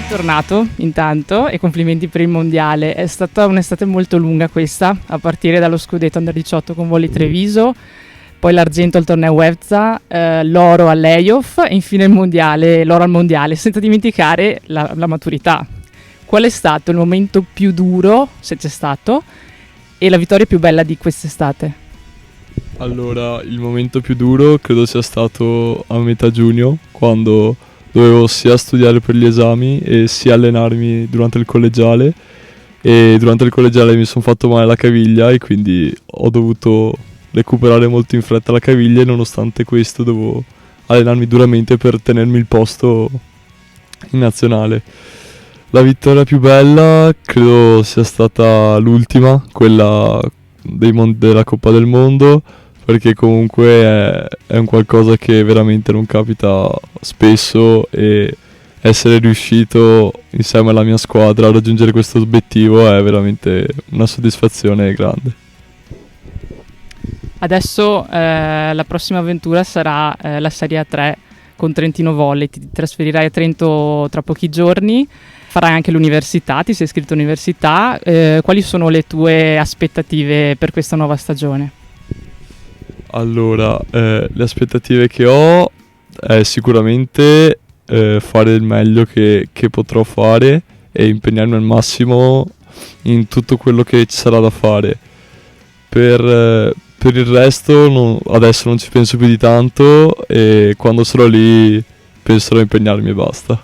Bentornato intanto e complimenti per il mondiale. È stata un'estate molto lunga questa, a partire dallo scudetto Under 18 con Volley Treviso, poi l'argento al torneo WEFZA, l'oro all'Eiof e infine il mondiale, l'oro al mondiale, senza dimenticare la maturità. Qual è stato il momento più duro, se c'è stato, e la vittoria più bella di quest'estate? Allora, il momento più duro credo sia stato a metà giugno, quando dovevo sia studiare per gli esami e sia allenarmi durante il collegiale, e durante il collegiale mi sono fatto male la caviglia e quindi ho dovuto recuperare molto in fretta la caviglia, e nonostante questo dovevo allenarmi duramente per tenermi il posto in nazionale. La vittoria più bella credo sia stata l'ultima, quella della Coppa del Mondo, perché comunque è un qualcosa che veramente non capita spesso, e essere riuscito insieme alla mia squadra a raggiungere questo obiettivo è veramente una soddisfazione grande. Adesso la prossima avventura sarà la Serie A3 con Trentino Volley. Ti trasferirai a Trento tra pochi giorni, farai anche l'università, ti sei iscritto all'università. Quali sono le tue aspettative per questa nuova stagione? Allora, le aspettative che ho è sicuramente fare il meglio che potrò fare e impegnarmi al massimo in tutto quello che ci sarà da fare. Per il resto adesso non ci penso più di tanto, e quando sarò lì penserò a impegnarmi e basta.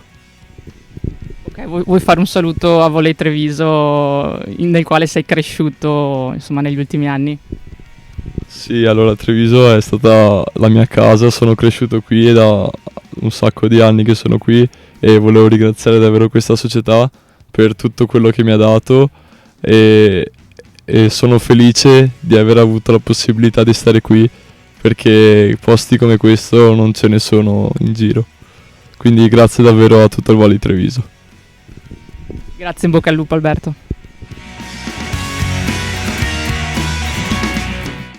Ok, vuoi fare un saluto a Volley Treviso nel quale sei cresciuto, insomma, negli ultimi anni? Sì, allora Treviso è stata la mia casa, sono cresciuto qui e da un sacco di anni che sono qui, e volevo ringraziare davvero questa società per tutto quello che mi ha dato, e sono felice di aver avuto la possibilità di stare qui, perché posti come questo non ce ne sono in giro. Quindi grazie davvero a tutto il Volley Treviso. Grazie, in bocca al lupo Alberto.